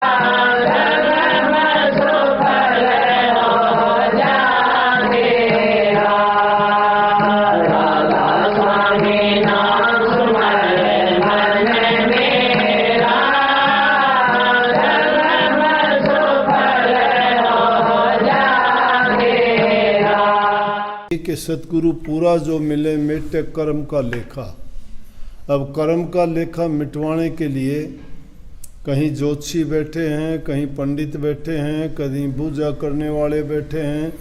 कि सतगुरु पूरा जो मिले मिटे कर्म का लेखा। अब कर्म का लेखा मिटवाने के लिए कहीं ज्योतिषी बैठे हैं, कहीं पंडित बैठे हैं, कहीं पूजा करने वाले बैठे हैं,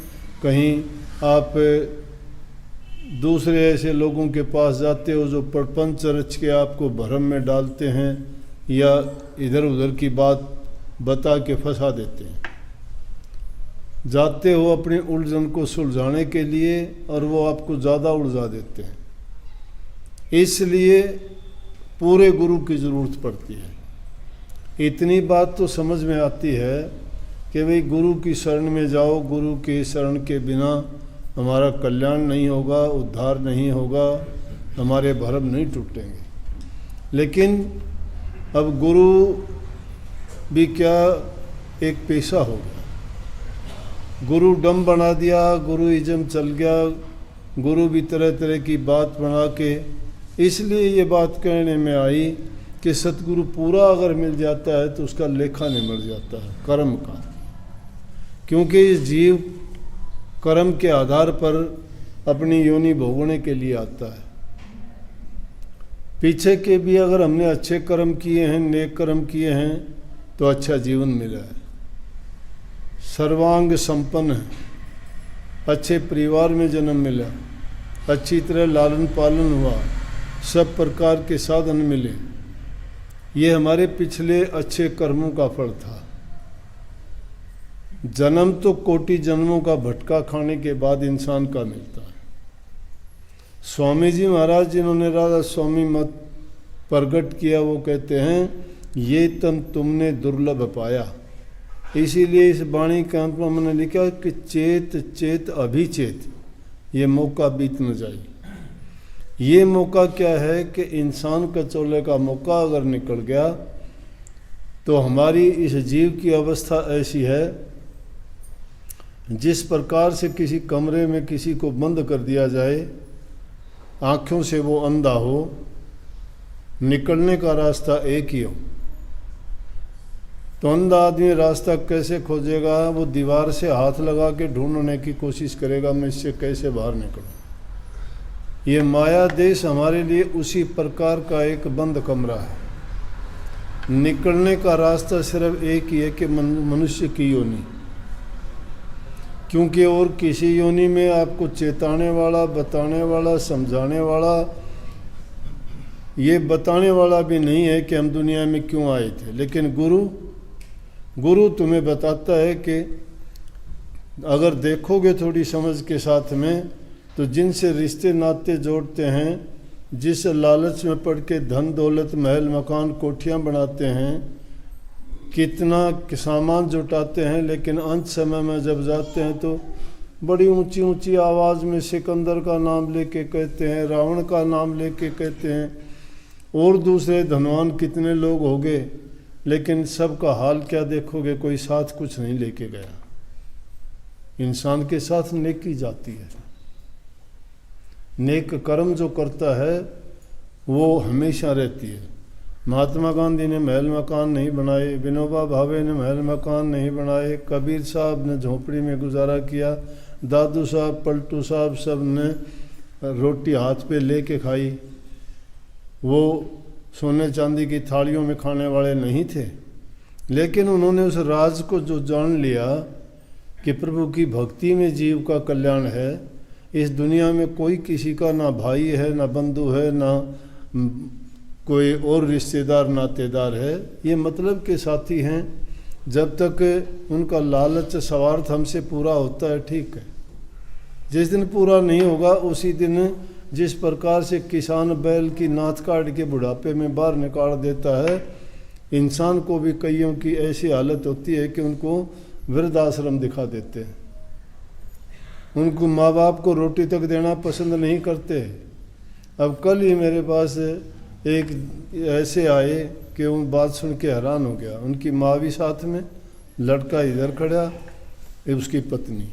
कहीं आप दूसरे ऐसे लोगों के पास जाते हो जो प्रपंच रच के आपको भ्रम में डालते हैं या इधर उधर की बात बता के फंसा देते हैं। जाते हो अपनी उलझन को सुलझाने के लिए और वो आपको ज़्यादा उलझा देते हैं। इसलिए पूरे गुरु की ज़रूरत पड़ती है। इतनी बात तो समझ में आती है कि भाई गुरु की शरण में जाओ, गुरु की शरण के बिना हमारा कल्याण नहीं होगा, उद्धार नहीं होगा, हमारे भरम नहीं टूटेंगे। लेकिन अब गुरु भी क्या एक पेशा हो गया। गुरु डम बना दिया, गुरु इज्म चल गया, गुरु भी तरह तरह की बात बना के। इसलिए ये बात कहने में आई कि सतगुरु पूरा अगर मिल जाता है तो उसका लेखा निमट जाता है कर्म का, क्योंकि इस जीव कर्म के आधार पर अपनी योनि भोगने के लिए आता है। पीछे के भी अगर हमने अच्छे कर्म किए हैं, नेक कर्म किए हैं तो अच्छा जीवन मिला है, सर्वांग संपन्न है, अच्छे परिवार में जन्म मिला, अच्छी तरह लालन पालन हुआ, सब प्रकार के साधन मिले। ये हमारे पिछले अच्छे कर्मों का फल था। जन्म तो कोटि जन्मों का भटका खाने के बाद इंसान का मिलता है। स्वामी जी महाराज जिन्होंने राधा स्वामी मत प्रकट किया, वो कहते हैं ये तन तुमने दुर्लभ पाया। इसीलिए इस वाणी के अंत में हमने लिखा कि चेत चेत अभिचेत, ये मौका बीत न जाए। ये मौका क्या है कि इंसान कचौले का मौका अगर निकल गया तो हमारी इस जीव की अवस्था ऐसी है, जिस प्रकार से किसी कमरे में किसी को बंद कर दिया जाए, आँखों से वो अंधा हो, निकलने का रास्ता एक ही हो, तो अंधा आदमी रास्ता कैसे खोजेगा? वो दीवार से हाथ लगा के ढूंढने की कोशिश करेगा, मैं इससे कैसे बाहर निकलूं। ये माया देश हमारे लिए उसी प्रकार का एक बंद कमरा है। निकलने का रास्ता सिर्फ एक ही है कि मनुष्य की योनि, क्योंकि और किसी योनि में आपको चेताने वाला, बताने वाला, समझाने वाला, ये बताने वाला भी नहीं है कि हम दुनिया में क्यों आए थे। लेकिन गुरु तुम्हें बताता है कि अगर देखोगे थोड़ी समझ के साथ में, तो जिनसे रिश्ते नाते जोड़ते हैं, जिस लालच में पड़ के धन दौलत महल मकान कोठियाँ बनाते हैं, कितना सामान जुटाते हैं, लेकिन अंत समय में जब जाते हैं तो बड़ी ऊंची ऊंची आवाज़ में सिकंदर का नाम लेके कहते हैं, रावण का नाम लेके कहते हैं, और दूसरे धनवान कितने लोग हो गए, लेकिन सबका हाल क्या देखोगे? कोई साथ कुछ नहीं लेके गया। इंसान के साथ नेकी जाती है। नेक कर्म जो करता है वो हमेशा रहती है। महात्मा गांधी ने महल मकान नहीं बनाए, विनोबा भावे ने महल मकान नहीं बनाए, कबीर साहब ने झोपड़ी में गुजारा किया, दादू साहब, पलटू साहब सब ने रोटी हाथ पे लेके खाई। वो सोने चांदी की थालियों में खाने वाले नहीं थे, लेकिन उन्होंने उस राज को जो जान लिया कि प्रभु की भक्ति में जीव का कल्याण है। इस दुनिया में कोई किसी का ना भाई है, ना बंधु है, ना कोई और रिश्तेदार नातेदार है, ये मतलब के साथी हैं। जब तक उनका लालच स्वार्थ हमसे पूरा होता है ठीक है, जिस दिन पूरा नहीं होगा उसी दिन जिस प्रकार से किसान बैल की नाथ काट के बुढ़ापे में बाहर निकाल देता है, इंसान को भी कईयों की ऐसी हालत होती है कि उनको वृद्धाश्रम दिखा देते हैं। उनको माँ बाप को रोटी तक देना पसंद नहीं करते। अब कल ही मेरे पास एक ऐसे आए कि उन बात सुन के हैरान हो गया। उनकी माँ भी साथ में, लड़का इधर खड़ा, ये उसकी पत्नी।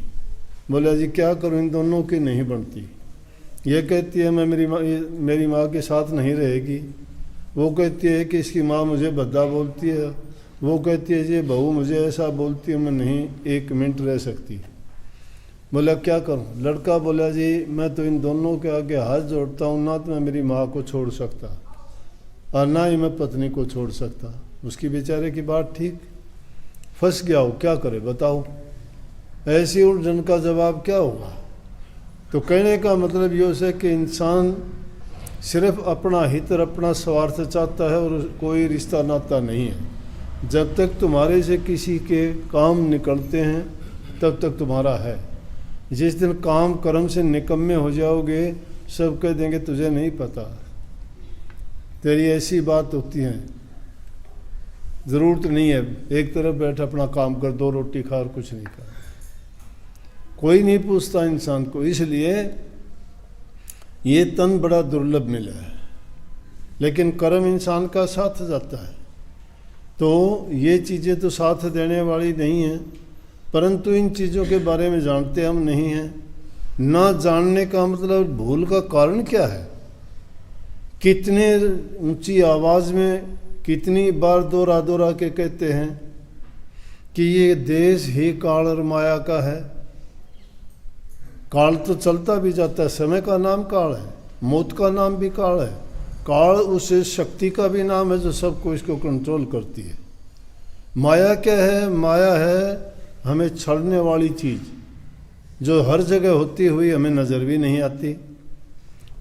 बोला जी क्या करूं, इन दोनों की नहीं बनती। ये कहती है मैं मेरी माँ के साथ नहीं रहेगी। वो कहती है कि इसकी माँ मुझे भद्दा बोलती है। वो कहती है जी बहू मुझे ऐसा बोलती है, मैं नहीं 1 मिनट रह सकती। बोला क्या करूं? लड़का बोला जी मैं तो इन दोनों के आगे हाथ जोड़ता हूँ, ना तो मैं मेरी माँ को छोड़ सकता और ना ही मैं पत्नी को छोड़ सकता। उसकी बेचारे की बात ठीक, फंस गया हो, क्या करे बताओ। ऐसी उलझन का जवाब क्या होगा? तो कहने का मतलब ये है कि इंसान सिर्फ अपना हित और अपना स्वार्थ चाहता है और कोई रिश्ता नाता नहीं है। जब तक तुम्हारे से किसी के काम निकलते हैं तब तक तुम्हारा है। जिस दिन काम कर्म से निकम्मे हो जाओगे सब कह देंगे तुझे नहीं पता, तेरी ऐसी बात होती है, ज़रूरत नहीं है, एक तरफ बैठ अपना काम कर, 2 रोटी खा और कुछ नहीं कर। कोई नहीं पूछता इंसान को। इसलिए ये तन बड़ा दुर्लभ मिला है, लेकिन कर्म इंसान का साथ जाता है। तो ये चीज़ें तो साथ देने वाली नहीं हैं, परंतु इन चीज़ों के बारे में जानते हम नहीं हैं। ना जानने का मतलब भूल का कारण क्या है? कितने ऊंची आवाज़ में कितनी बार दोहरा दोहरा के कहते हैं कि ये देश ही काल और माया का है। काल तो चलता भी जाता है, समय का नाम काल है, मौत का नाम भी काल है। काल उस शक्ति का भी नाम है जो सबको इसको कंट्रोल करती है। माया क्या है? माया है हमें छड़ने वाली चीज़ जो हर जगह होती हुई हमें नज़र भी नहीं आती।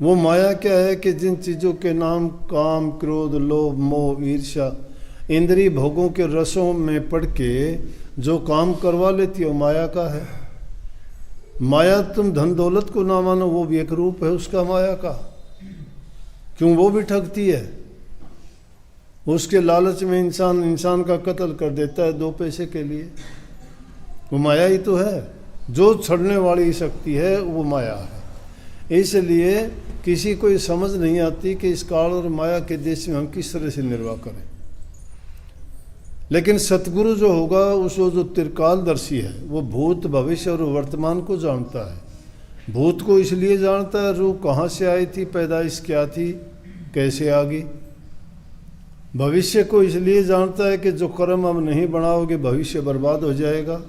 वो माया क्या है कि जिन चीज़ों के नाम काम, क्रोध, लोभ, मोह, ईर्ष्या, इंद्रिय भोगों के रसों में पड़ के जो काम करवा लेती है वो माया का है। माया तुम धन दौलत को ना मानो, वो भी एक रूप है उसका माया का। क्यों? वो भी ठगती है। उसके लालच में इंसान का कत्ल कर देता है 2 पैसे के लिए। वो माया ही तो है। जो छड़ने वाली शक्ति है वो माया है। इसलिए किसी को ये समझ नहीं आती कि इस काल और माया के देश में हम किस तरह से निर्वाह करें। लेकिन सतगुरु जो होगा उसको जो त्रिकालदर्शी है वो भूत, भविष्य और वर्तमान को जानता है। भूत को इसलिए जानता है रूह कहाँ से आई थी, पैदाइश क्या थी, कैसे आ गई। भविष्य को इसलिए जानता है कि जो कर्म अब नहीं बनाओगे भविष्य बर्बाद हो जाएगा।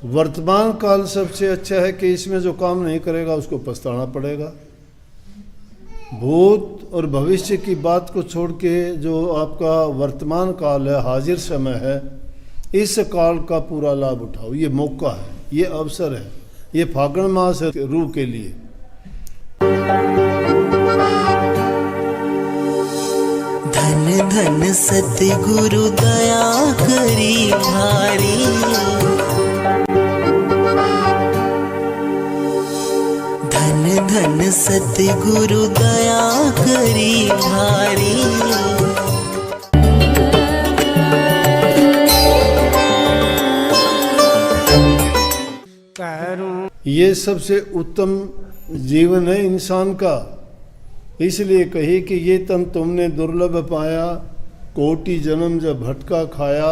वर्तमान काल सबसे अच्छा है कि इसमें जो काम नहीं करेगा उसको पछताना पड़ेगा। भूत और भविष्य की बात को छोड़ के जो आपका वर्तमान काल है, हाजिर समय है, इस काल का पूरा लाभ उठाओ। ये मौका है, ये अवसर है, ये फागण मास है रूह के लिए। धन धन सतगुरु दया करी भारी, धन धन सतगुरु दया करी भारी। ये सबसे उत्तम जीवन है इंसान का। इसलिए कही कि ये तन तुमने दुर्लभ पाया, कोटि जन्म जब भटका खाया,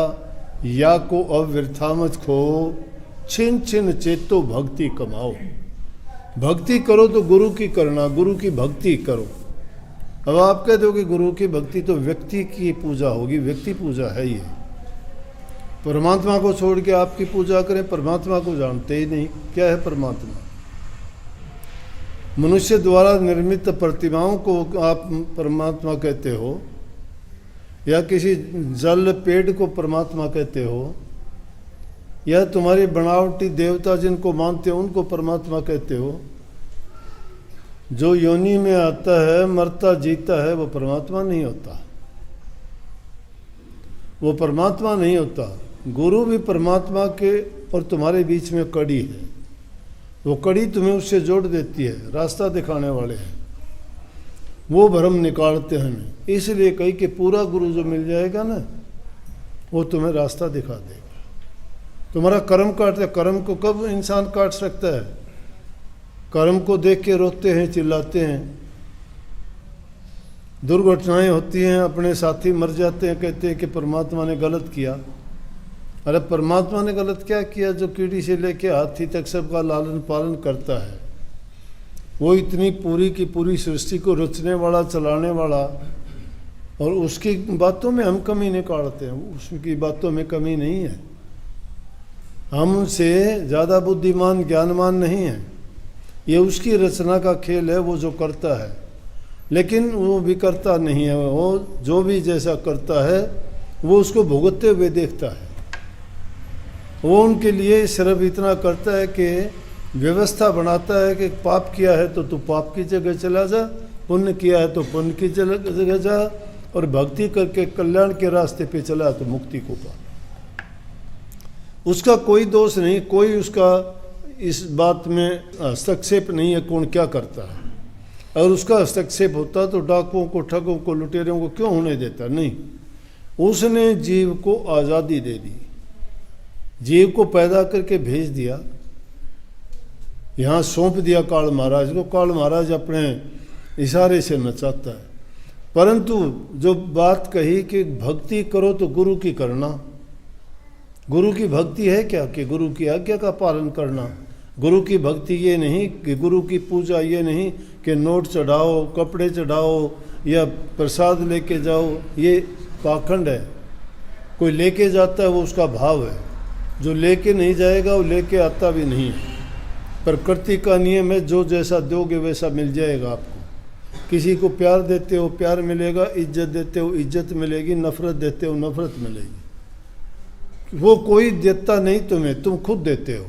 या को अब वृथा मत खो, छिन छिन चेतो भक्ति कमाओ। भक्ति करो तो गुरु की करना, गुरु की भक्ति करो। अब आप कहते हो कि गुरु की भक्ति तो व्यक्ति की पूजा होगी, व्यक्ति पूजा है ये। परमात्मा को छोड़ के आपकी पूजा करें, परमात्मा को जानते ही नहीं। क्या है परमात्मा? मनुष्य द्वारा निर्मित प्रतिमाओं को आप परमात्मा कहते हो, या किसी जल पेड़ को परमात्मा कहते हो, या तुम्हारी बनावटी देवता जिनको मानते हो उनको परमात्मा कहते हो। जो योनि में आता है, मरता जीता है, वो परमात्मा नहीं होता, वो परमात्मा नहीं होता। गुरु भी परमात्मा के और तुम्हारे बीच में कड़ी है। वो कड़ी तुम्हें उससे जोड़ देती है, रास्ता दिखाने वाले हैं, वो भ्रम निकालते हैं हमें। इसलिए कही कि पूरा गुरु जो मिल जाएगा ना, वो तुम्हें रास्ता दिखा देगा। तुम्हारा कर्म काटता, कर्म को कब इंसान काट सकता है? कर्म को देख के रोते हैं, चिल्लाते हैं, दुर्घटनाएं होती हैं, अपने साथी मर जाते हैं, कहते हैं कि परमात्मा ने गलत किया। अरे परमात्मा ने गलत क्या किया? जो कीड़ी से लेके हाथी तक सबका लालन पालन करता है, वो इतनी पूरी की पूरी सृष्टि को रचने वाला, चलाने वाला, और उसकी बातों में हम कमी निकालते हैं, उसकी बातों में कमी नहीं है। हम उनसे ज़्यादा बुद्धिमान ज्ञानवान नहीं हैं, ये उसकी रचना का खेल है, वो जो करता है। लेकिन वो भी करता नहीं है, वो जो भी जैसा करता है वो उसको भुगतते हुए देखता है। वो उनके लिए सिर्फ इतना करता है कि व्यवस्था बनाता है कि पाप किया है तो तू पाप की जगह चला जा, पुण्य किया है तो पुण्य की जगह जा, और भक्ति करके कल्याण के रास्ते पे चला तो मुक्ति को पा। उसका कोई दोष नहीं, कोई उसका इस बात में हस्तक्षेप नहीं है कौन क्या करता है। अगर उसका हस्तक्षेप होता तो डाकुओं को, ठगों को, लुटेरों को क्यों होने देता? नहीं, उसने जीव को आज़ादी दे दी, जीव को पैदा करके भेज दिया, यहाँ सौंप दिया काल महाराज को। काल महाराज अपने इशारे से नचाता है। परंतु जो बात कही कि भक्ति करो तो गुरु की करना, गुरु की भक्ति है क्या? कि गुरु की आज्ञा का पालन करना। गुरु की भक्ति ये नहीं कि गुरु की पूजा ये नहीं कि नोट चढ़ाओ, कपड़े चढ़ाओ या प्रसाद लेके जाओ, ये पाखंड है। कोई लेके जाता है वो उसका भाव है, जो लेके नहीं जाएगा वो लेके आता भी नहीं है। प्रकृति का नियम है, जो जैसा दोगे वैसा मिल जाएगा आपको। किसी को प्यार देते हो प्यार मिलेगा, इज्जत देते हो इज्जत मिलेगी, नफरत देते हो नफरत मिलेगी। वो कोई देता नहीं तुम्हें, तुम खुद देते हो।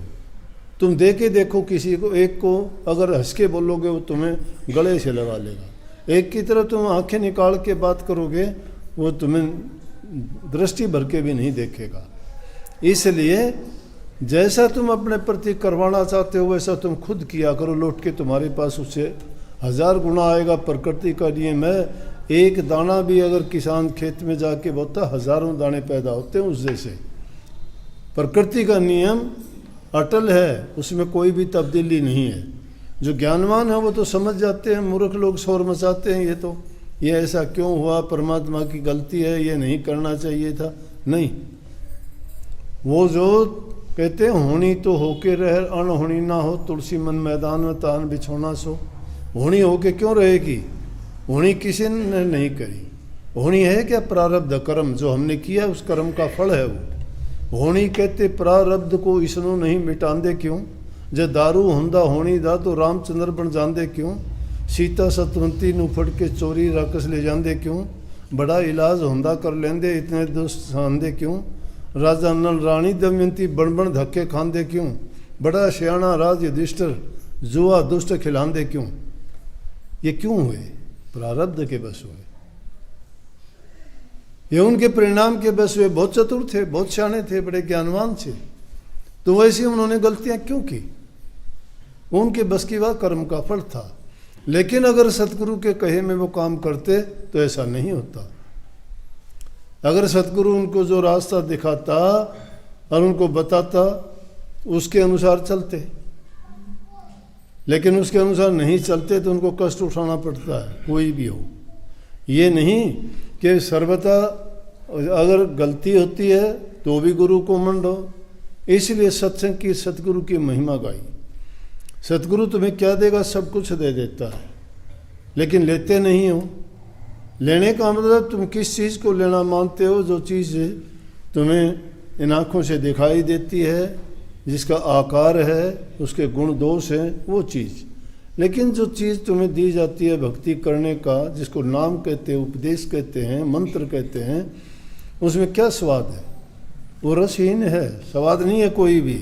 तुम दे के देखो किसी को, एक को अगर हंस के बोलोगे वो तुम्हें गले से लगा लेगा। एक की तरह तुम आंखें निकाल के बात करोगे वो तुम्हें दृष्टि भर के भी नहीं देखेगा। इसलिए जैसा तुम अपने प्रति करवाना चाहते हो वैसा तुम खुद किया करो, लौट के तुम्हारे पास उससे 1000 गुना आएगा। प्रकृति का नियम है, एक दाना भी अगर किसान खेत में जाके बोता, हजारों दाने पैदा होते हैं उस जैसे। प्रकृति का नियम अटल है, उसमें कोई भी तब्दीली नहीं है। जो ज्ञानवान है वो तो समझ जाते हैं, मूर्ख लोग शोर मचाते हैं, ये ऐसा क्यों हुआ, परमात्मा की गलती है, ये नहीं करना चाहिए था। नहीं, वो जो कहते हैं होनी तो होके रहे, अनहोनी ना हो, तुलसी मन मैदान में तान बिछोना सो। होनी होके क्यों रहेगी? होनी किसी ने नहीं करी। होनी है क्या? प्रारब्ध कर्म जो हमने किया उस कर्म का फल है वो। होनी कहते प्रारब्ध को इसनों नहीं मिटांदे क्यों? जे दारू हुंदा होनी दा तो रामचंद्र बन जांदे क्यों? सीता सतवंती नू फड़ के चोरी राकस ले जांदे क्यों? बड़ा इलाज हुंदा कर लेंदे इतने दुष्ट सहंदे क्यों? राजा नल रानी दमयंती बन बन धक्के खांदे क्यों? बड़ा सियाणा राज युधिष्ठिर जुआ दुष्ट खिलांदे क्यों? ये क्यों हुए? प्रारब्ध के बस हुए, ये उनके परिणाम के बस हुए। बहुत चतुर थे, बहुत सियाणे थे, बड़े ज्ञानवान थे, तो वैसे उन्होंने गलतियां क्यों की? उनके बस की बात कर्म का फल था। लेकिन अगर सतगुरु के कहे में वो काम करते तो ऐसा नहीं होता। अगर सतगुरु उनको जो रास्ता दिखाता और उनको बताता उसके अनुसार चलते, लेकिन उसके अनुसार नहीं चलते तो उनको कष्ट उठाना पड़ता है, कोई भी हो। ये नहीं कि सर्वथा अगर गलती होती है तो भी गुरु को मंडो। इसलिए सत्संग की सतगुरु की महिमा गाई। सतगुरु तुम्हें क्या देगा? सब कुछ दे देता है, लेकिन लेते नहीं हो। लेने का मतलब तुम किस चीज़ को लेना मानते हो? जो चीज़ तुम्हें इन आँखों से दिखाई देती है, जिसका आकार है, उसके गुण दोष हैं, वो चीज़। लेकिन जो चीज़ तुम्हें दी जाती है भक्ति करने का, जिसको नाम कहते हैं, उपदेश कहते हैं, मंत्र कहते हैं, उसमें क्या स्वाद है? वो रसहीन है, स्वाद नहीं है कोई भी।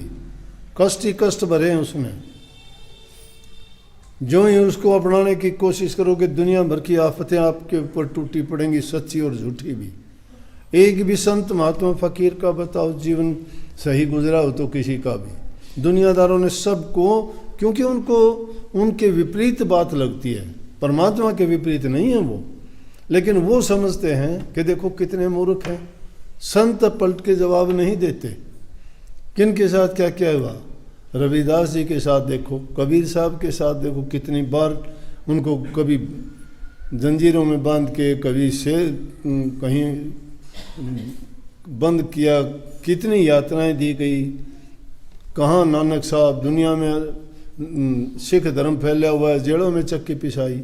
कष्ट ही कष्ट भरे हैं उसमें। जो ही उसको अपनाने की कोशिश करोगे दुनिया भर की आफतें आपके ऊपर टूटी पड़ेंगी, सच्ची और झूठी भी। एक भी संत महात्मा फकीर का बताओ जीवन सही गुजरा हो तो किसी का भी। दुनियादारों ने सबको, क्योंकि उनको उनके विपरीत बात लगती है, परमात्मा के विपरीत नहीं है वो, लेकिन वो समझते हैं कि देखो कितने मूर्ख हैं। संत पलट के जवाब नहीं देते। किन के साथ क्या क्या हुआ? रविदास जी के साथ देखो, कबीर साहब के साथ देखो, कितनी बार उनको कभी जंजीरों में बांध के, कभी से कहीं बंद किया, कितनी यातनाएं दी गई। कहाँ नानक साहब, दुनिया में सिख धर्म फैला हुआ है, जेलों में चक्की पिसाई।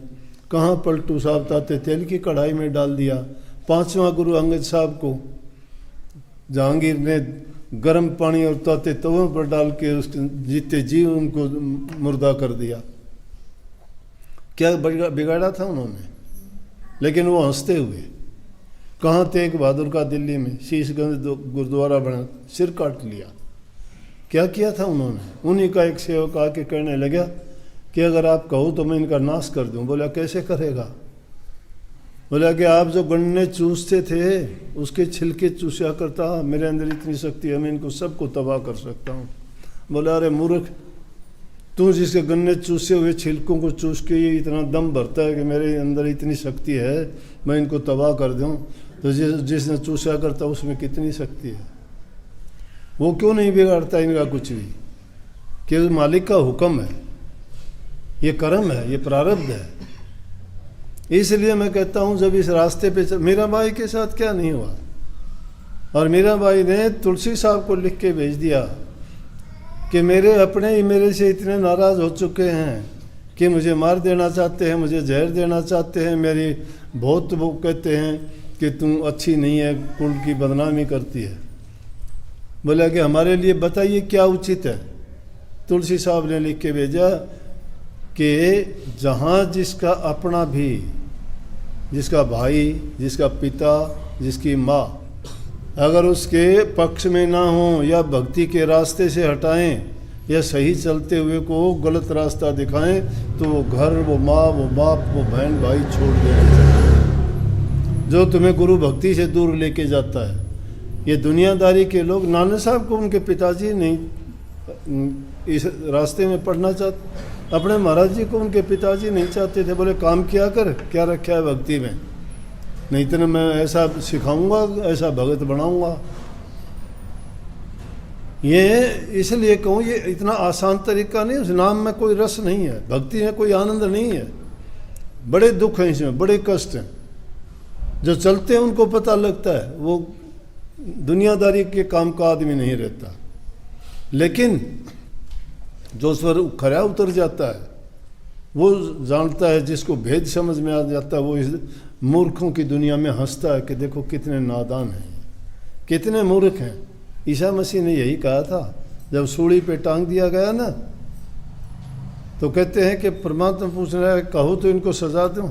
कहाँ पलटू साहब ताते तेल की कढ़ाई में डाल दिया। 5वां गुरु अंगद साहब को जहांगीर ने गर्म पानी और ताते तवों पर डाल के उसके जीते जी उनको मुर्दा कर दिया। क्या बिगाड़ा था उन्होंने? लेकिन वो हंसते हुए। कहाँ तेग बहादुर का दिल्ली में शीशगंज गुरुद्वारा बना, सिर काट लिया। क्या किया था उन्होंने? उन्हीं का एक सेवक आके कहने लगा कि अगर आप कहो तो मैं इनका नाश कर दूं। बोला कैसे करेगा? बोला कि आप जो गन्ने चूसते थे उसके छिलके चूसा करता, मेरे अंदर इतनी शक्ति है, मैं इनको सबको तबाह कर सकता हूँ। बोला अरे मूर्ख, तू जिसके गन्ने चूसे हुए छिलकों को चूस के ये इतना दम भरता है कि मेरे अंदर इतनी शक्ति है, मैं इनको तबाह कर दूँ, तो जिसने चूसा करता उसमें कितनी शक्ति है? वो क्यों नहीं बिगाड़ता इनका कुछ भी? कि मालिक का हुक्म है, ये कर्म है, ये प्रारब्ध है। इसलिए मैं कहता हूँ जब इस रास्ते पे मीरा बाई के साथ क्या नहीं हुआ, और मीरा बाई ने तुलसी साहब को लिख के भेज दिया कि मेरे अपने ही मेरे से इतने नाराज़ हो चुके हैं कि मुझे मार देना चाहते हैं, मुझे जहर देना चाहते हैं, मेरी बहुत वो कहते हैं कि तुम अच्छी नहीं है, कुल की बदनामी करती है। बोला कि हमारे लिए बताइए क्या उचित है। तुलसी साहब ने लिख के भेजा कि जहाँ जिसका अपना भी, जिसका भाई, जिसका पिता, जिसकी माँ अगर उसके पक्ष में ना हो, या भक्ति के रास्ते से हटाएं, या सही चलते हुए को गलत रास्ता दिखाएं, तो वो घर, वो माँ, वो बाप, वो बहन भाई छोड़ देना चाहिए, जो तुम्हें गुरु भक्ति से दूर लेके जाता है। ये दुनियादारी के लोग, नाना साहब को उनके पिताजी नहीं इस रास्ते में पढ़ना चाहते, अपने महाराज जी को उनके पिताजी नहीं चाहते थे। बोले काम किया कर, क्या रखा है भक्ति में, नहीं तो मैं ऐसा सिखाऊंगा, ऐसा भगत बनाऊंगा। ये इसलिए कहूँ, ये इतना आसान तरीका नहीं, उस नाम में कोई रस नहीं है, भक्ति में कोई आनंद नहीं है, बड़े दुख हैं इसमें, बड़े कष्ट हैं। जो चलते हैं उनको पता लगता है, वो दुनियादारी के काम का आदमी नहीं रहता। लेकिन जो उस पर खरा उतर जाता है वो जानता है, जिसको भेद समझ में आ जाता है, वो इस मूर्खों की दुनिया में हंसता है कि देखो कितने नादान हैं, कितने मूर्ख हैं। ईसा मसीह ने यही कहा था जब सूली पे टांग दिया गया ना, तो कहते हैं कि परमात्मा पूछ रहा है कहो तो इनको सजा दूं।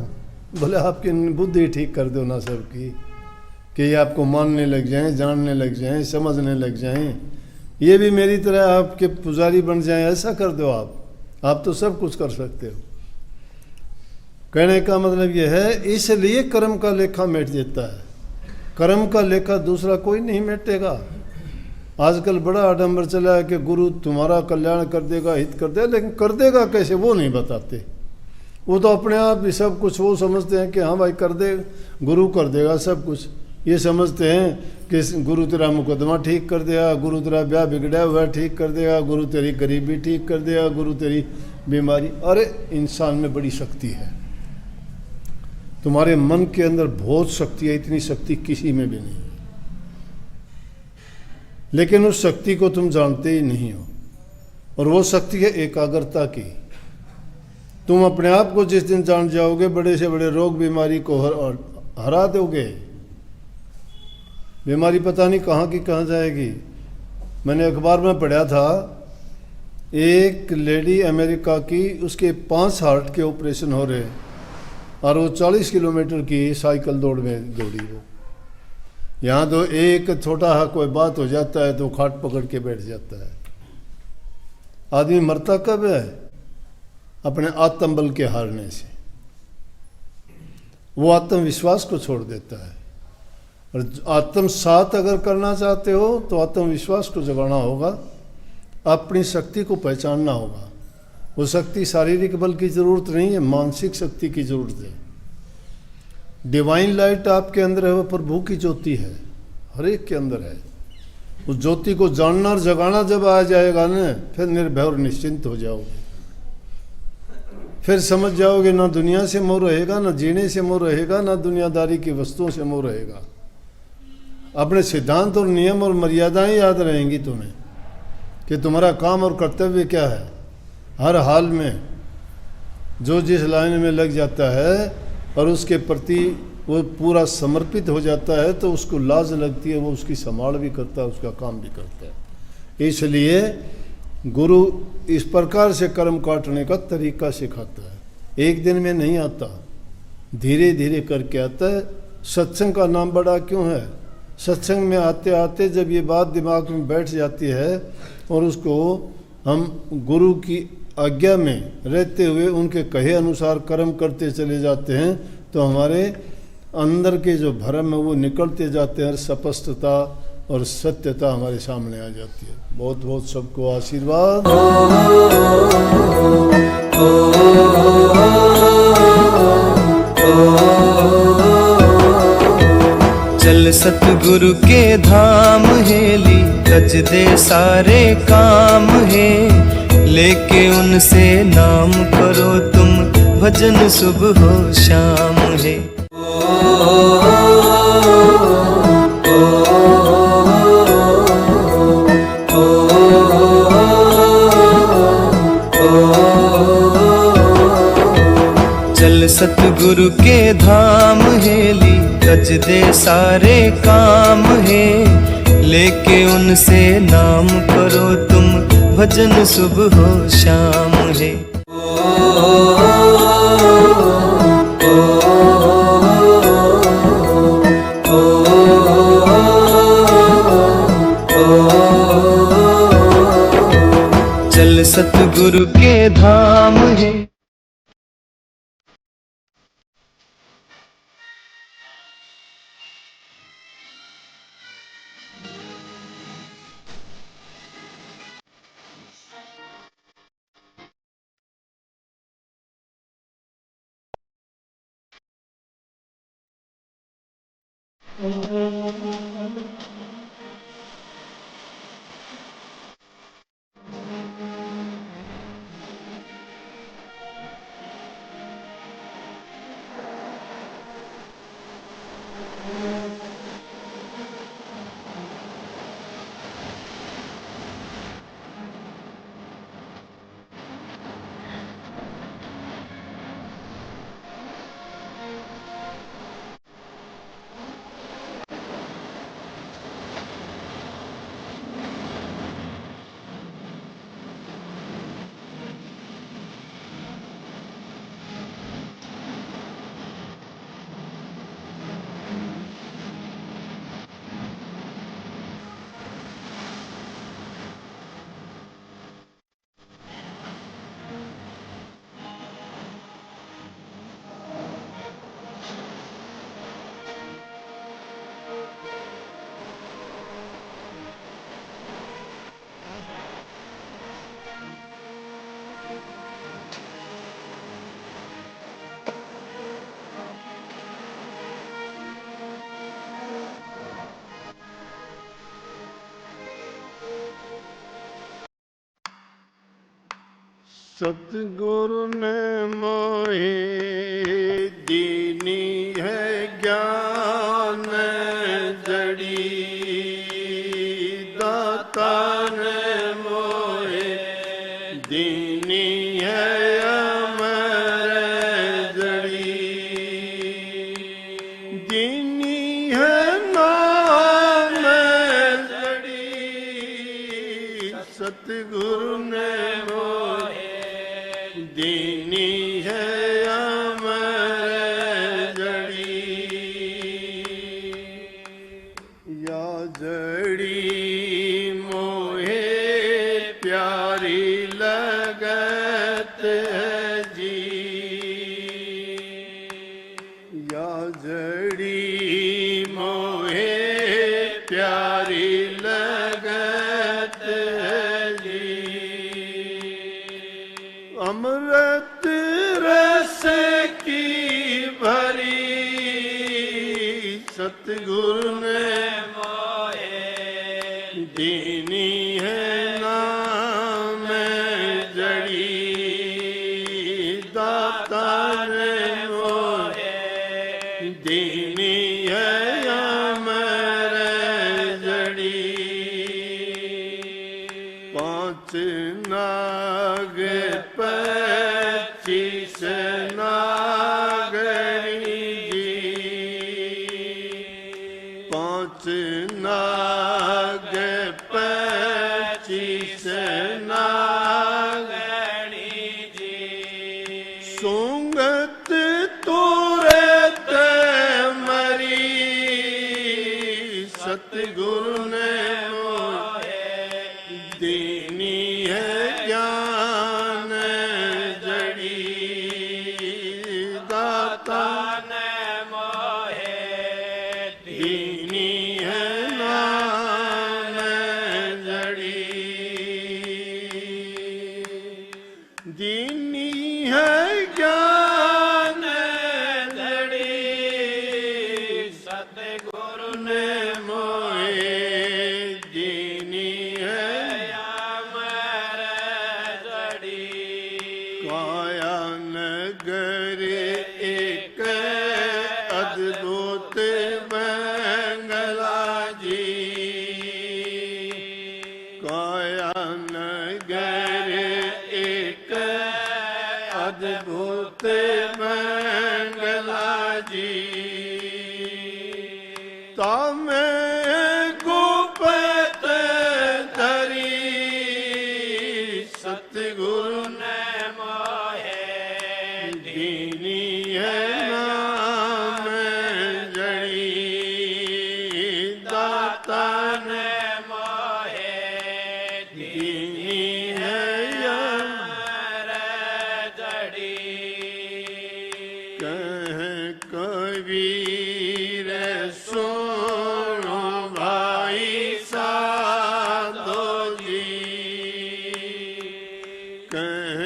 बोले आपकी बुद्धि ठीक कर दो ना सबकी, कि ये आपको मानने लग जाएं, जानने लग जाएं, समझने लग जाएं, ये भी मेरी तरह आपके पुजारी बन जाएं, ऐसा कर दो आप तो सब कुछ कर सकते हो। कहने का मतलब ये है, इसलिए कर्म का लेखा मिट जाता है। कर्म का लेखा दूसरा कोई नहीं मिटेगा। आजकल बड़ा आडंबर चला है कि गुरु तुम्हारा कल्याण कर देगा, हित कर देगा, लेकिन कर देगा कैसे वो नहीं बताते। वो तो अपने आप ही सब कुछ वो समझते हैं कि हाँ भाई कर दे, गुरु कर देगा सब कुछ। ये समझते हैं कि गुरु तेरा मुकदमा ठीक कर देगा, गुरु तेरा ब्याह बिगड़ा हुआ ठीक कर देगा, गुरु तेरी गरीबी ठीक कर देगा, गुरु तेरी बीमारी। अरे इंसान में बड़ी शक्ति है, तुम्हारे मन के अंदर बहुत शक्ति है, इतनी शक्ति किसी में भी नहीं है, लेकिन उस शक्ति को तुम जानते ही नहीं हो। और वो शक्ति है एकाग्रता की। तुम अपने आप को जिस दिन जान जाओगे, बड़े से बड़े रोग बीमारी को हरा दोगे। बीमारी पता नहीं कहाँ की कहाँ जाएगी। मैंने अखबार में पढ़ा था, एक लेडी अमेरिका की, उसके 5 हार्ट के ऑपरेशन हो रहे और वो 40 किलोमीटर की साइकिल दौड़ में दौड़ी। वो यहाँ तो एक छोटा सा कोई बात हो जाता है तो खाट पकड़ के बैठ जाता है। आदमी मरता कब है? अपने आत्मबल के हारने से। वो आत्मविश्वास को छोड़ देता है। और आत्मसात अगर करना चाहते हो तो आत्मविश्वास को जगाना होगा, अपनी शक्ति को पहचानना होगा। वो शक्ति शारीरिक बल की जरूरत नहीं है, मानसिक शक्ति की जरूरत है। डिवाइन लाइट आपके अंदर है, वो प्रभु की ज्योति है, हर एक के अंदर है। उस ज्योति को जानना और जगाना जब आ जाएगा ना, फिर निर्भय और निश्चिंत हो जाओगे। फिर समझ जाओगे ना दुनिया से मोह रहेगा, ना जीने से मोह रहेगा, ना दुनियादारी की वस्तुओं से मोह रहेगा। अपने सिद्धांत और नियम और मर्यादाएं याद रहेंगी तुम्हें कि तुम्हारा काम और कर्तव्य क्या है। हर हाल में जो जिस लाइन में लग जाता है और उसके प्रति वो पूरा समर्पित हो जाता है तो उसको लाज लगती है, वो उसकी संभाल भी करता है, उसका काम भी करता है। इसलिए गुरु इस प्रकार से कर्म काटने का तरीका सिखाता है। एक दिन में नहीं आता, धीरे धीरे करके आता है। सत्संग का नाम बड़ा क्यों है? सत्संग में आते आते जब ये बात दिमाग में बैठ जाती है और उसको हम गुरु की आज्ञा में रहते हुए उनके कहे अनुसार कर्म करते चले जाते हैं तो हमारे अंदर के जो भ्रम है वो निकलते जाते हैं और स्पष्टता और सत्यता हमारे सामने आ जाती है। बहुत बहुत सबको आशीर्वाद। चल सतगुरु के धाम हेली, रच दे सारे काम है, लेके उनसे नाम करो तुम, भजन सुबह हो शाम है। चल सतगुरु के धाम हेली, रच दे सारे काम है, लेके उनसे नाम करो तुम, भजन सुबह हो शाम है। चल सतगुरु के धाम है। सतगुरु ने मोहे दीनी है ज्ञान जड़ी, दाता ने मोहे दीनी है अमर जड़ी, दीनी है नाम जड़ी। सतगुरु ने मोहे दीनी है अमर जड़ी, या जड़ी मोहे प्यारी लगत है जी, या जड़ी मोहे प्यारी लगत है जी। अमृत रस की भरी सतगुरु ने मोहे दीनी है नाम जड़ी, पांच नाग 25 नागणी जी, पांच नाग 25 नागणी जी, सुंगत तुरत मरी, सतगुरु ने दीनी है ज्ञान जड़ी, दाता ने मोहे दीनी है नाम जड़ी, दीनी है ज्ञान जड़ी, सतगुरु ने मोहे दीनी है काया नगर एक अद्भुत बंगला जी, काया नगर एक अद्भुत बंगला जी, तामे गुप्त धरी, सतगुरु ने दीनी है नाम जड़ी, दाता ने मोहे दीनी है यार जड़ी, कह कबीर सुनो भाई साधो जी, कह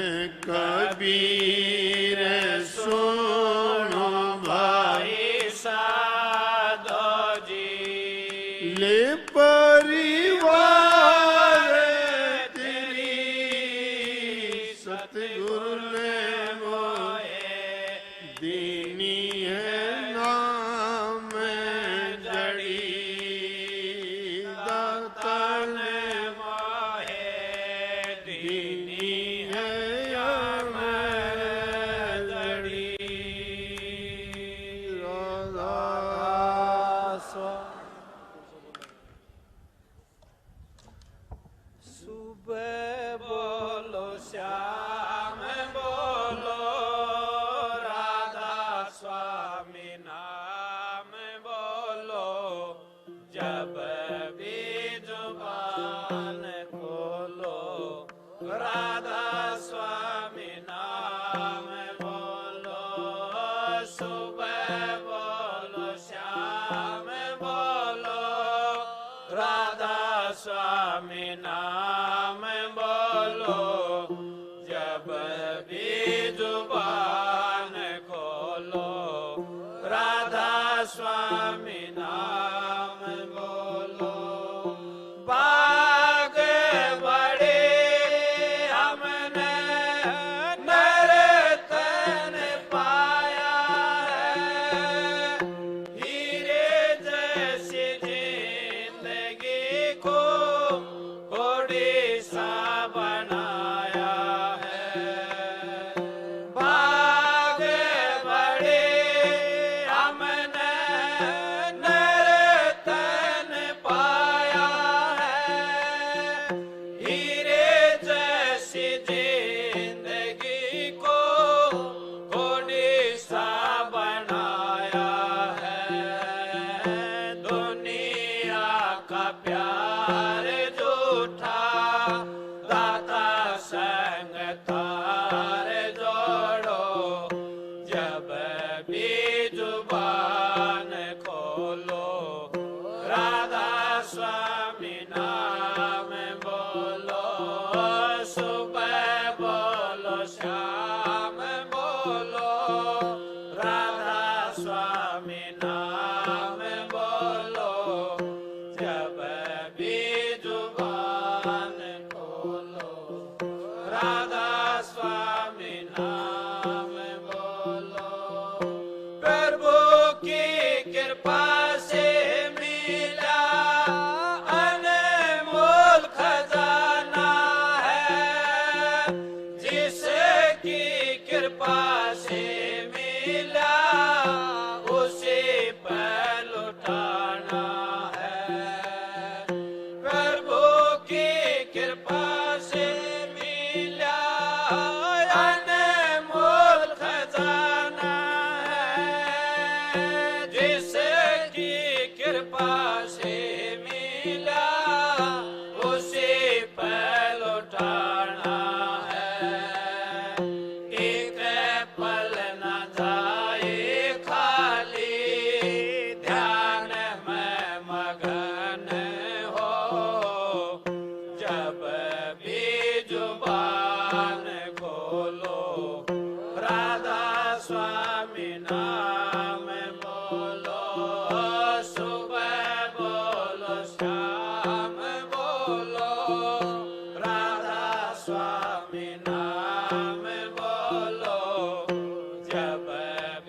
कबीर सुनो भाई साधो जी, ले परिवार तेरी, सतगुरु ने मोहे दीनी है नाम जड़ी, दाता ने मोहे दीनी है सुबह बोलो श्याम बोलो, राधा स्वामी नाम बोलो, जब भी जुबान खोलो, राधा स्वामी नाम बोलो, सुबह बोलो श्याम बोलो, राधा स्वामी नाम बोलो, जब भी जुबान खोलो, राधा स्वामी नाम बोलो, बाग बड़े हमने नर्तन पाया है, हीरे जैसी जिंदगी को सा बनाया है, बाग बड़े हमने नर्तन पाया है, हीरे जैसी जिंदगी को सा बनाया है, दुनिया का प्यार झूठा, दाता संग तार जोड़ो, जब भी जुबान खोलो, राधा स्वामी नाम बोलो, सुबह बोलो शाम बोलो, राधा स्वामी नाम बोलो, जब भी जुबान खोलो, राधा स्वामी नाम बोलो, प्रभु की कृपा से मिला अनमोल कृपा से मिला अनमोल खजाना है, जिसकी कृपा से मिला उसी पर लौटाना है। एक पल न जाए खाली, ध्यान में मगन हो, जब भी जुबान खोलो राधा स्वामी नाम बोलो। सुबह बोलो शाम बोलो राधा स्वामी नाम बोलो, जब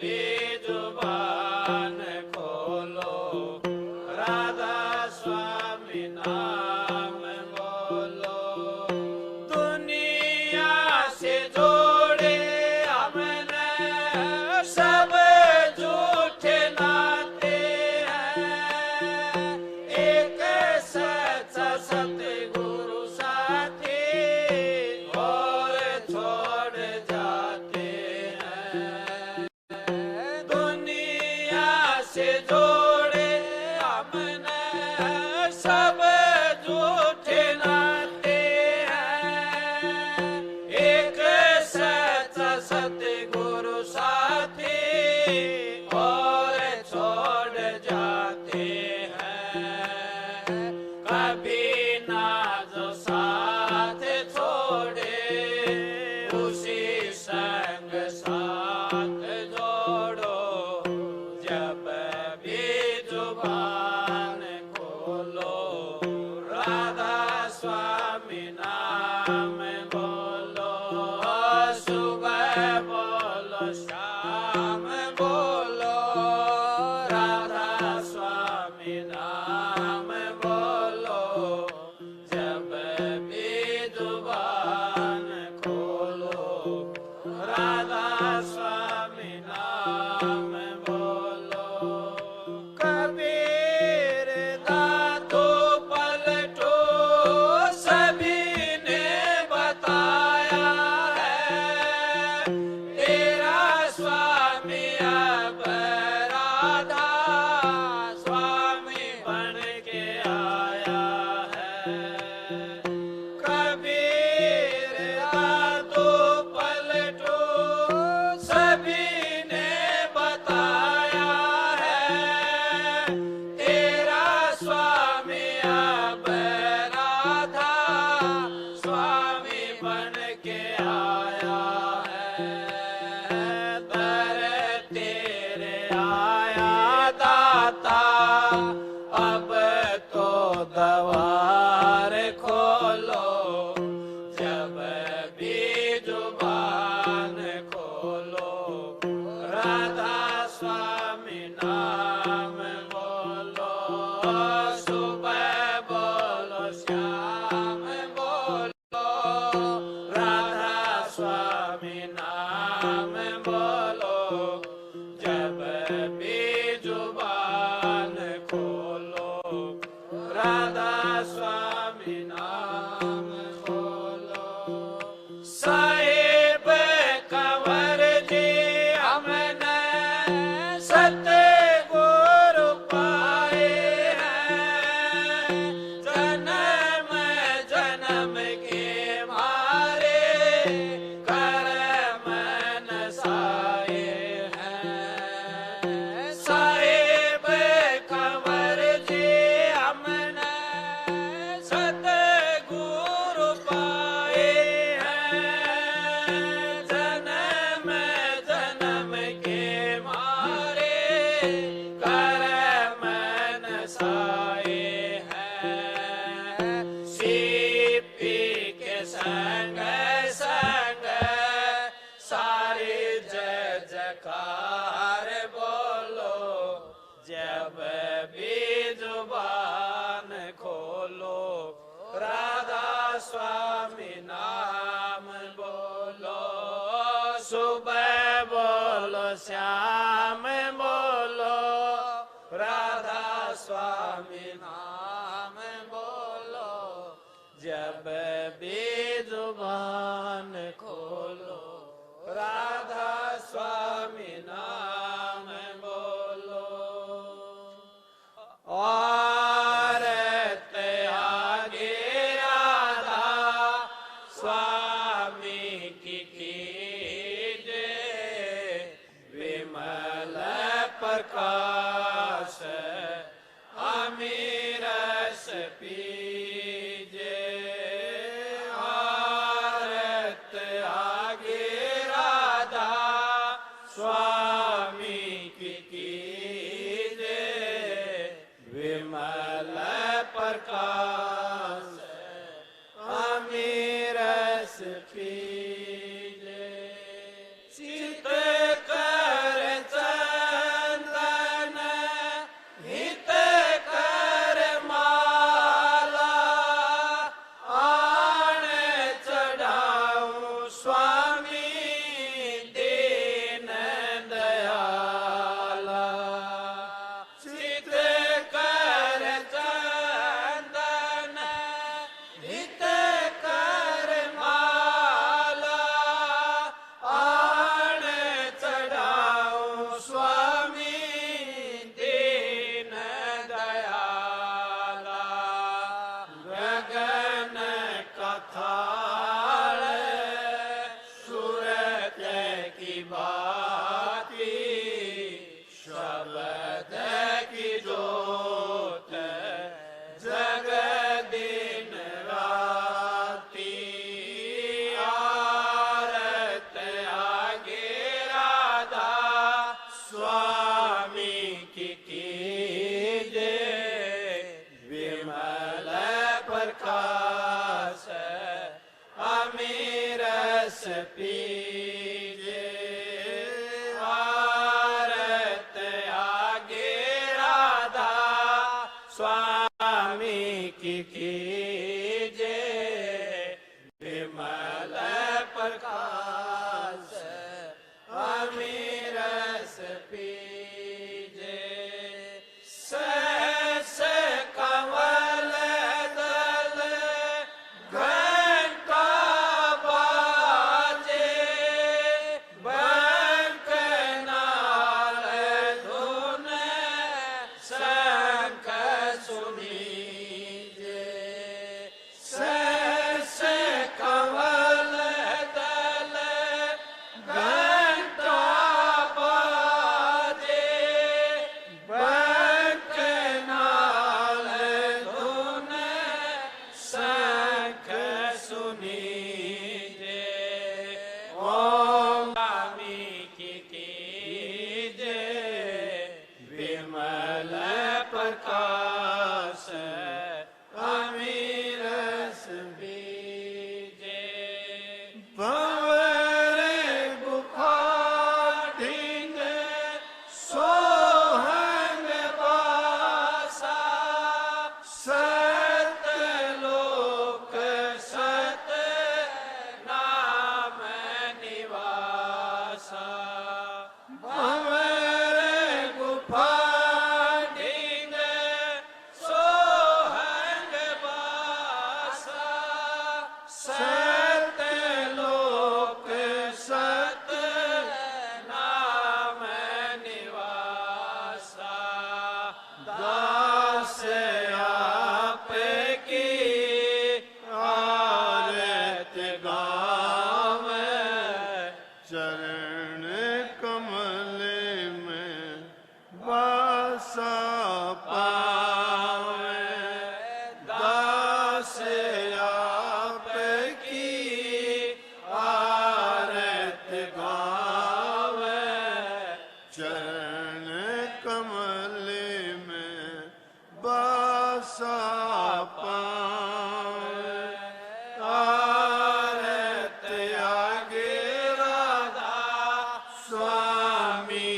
भी जुबान खोलो राधा स्वामी नाम बोलो। दुनिया से जोड़े हमने सब झूठे नाते हैं, एक सच्चा सतगुरु साथी और छोड़ जाते हैं। दुनिया से जोड़े हमने सब झूठे नाते हैं, एक सच्चा सतगुरु साथी और छोड़ जाते हैं। कभी ना जो साथ छोड़े उसी संग साथ जोड़ो, जब भी जुबान खोलो राधा स्वामी नाम बोलो। सुबह बोलो शाम बोलो राधा स्वामी नाम बोलो, जब भी जुबान खोलो राधा स्वामी नाम बोलो। कबीर दादू पलटो सभी ने बताया है, तेरा स्वामी अब राधा स्वामी बन के आया है। कबीर दादू पलटो सभी ने बताया है, तेरा स्वामी अब राधा स्वामी बन के आया है। दर तेरे आया दाता, अब तो द्वार खोलो, जब भी जुबान खोलो राधा स्वामी नाम बोलो। सुबह बोलो शाम बोलो राधा स्वामी नाम बोलो, जब भी जुबान खोलो राधा स्वामी नाम बोलो। साहिब कंवर जी हमने सतगुरु पाए हैं, जन्म जन्म के मारे कर्म नसाए हैं। साहिब कंवर जी हमने सतगुरु पाए हैं, जन्म जन्म के मारे कर्म नसाए हैं। सीपी के संग संग सारे जय जयकार बोलो, जब भी जुबान खोलो राधा स्वामी नाम बोलो। सुबह बोलो श्याम बोलो राधा स्वामी नाम बोलो, जब भी जुबान खोलो राधा स्वामी नाम बोलो। और आगे राधा स्वामी की कीजे विमल प्रकाश अमीरस पीजे। आरत आगे राधा स्वामी की कीजे विमल प्रकाश अमीरस पीजे। चित कर चंदन हित कर माला आण चढ़ाऊं स्वामी दीन दयाला। चित कर चंदन हित कर माला आण चढ़ाऊं स्वामी दीन दयाला। गगन कथाल सूरत की बाती शब्द की जोत जग दिन राती। आरत आगे राधा स्वामी की कीजे विमल प्रकाश अमीरस पीजे। आरत आगे राधा स्वामी की कीजे विमल प्रकाश अमीरस पीजे। सहस कमल दल घंटा बाजे बंकनाल धुन शंख सुनीजे। सहस कमल दल घंटा बाजे बंकनाल धुन शंख सुनीजे। ओम स्वामी की कीजे विमल प्रकाश अमीरस बीजे। भंवर गुफा ढींग सोहंग बासा सत लोक सत नाम निवासा। भंवर गुफा ढींग सोहंग बासा सत लोक सत नाम निवासा। दास आपकी आरत गावे चरण कमल में वासा पावे। दास आपकी आरत गावे चरण कमल में वासा पावे। आरत आगे राधा स्वामी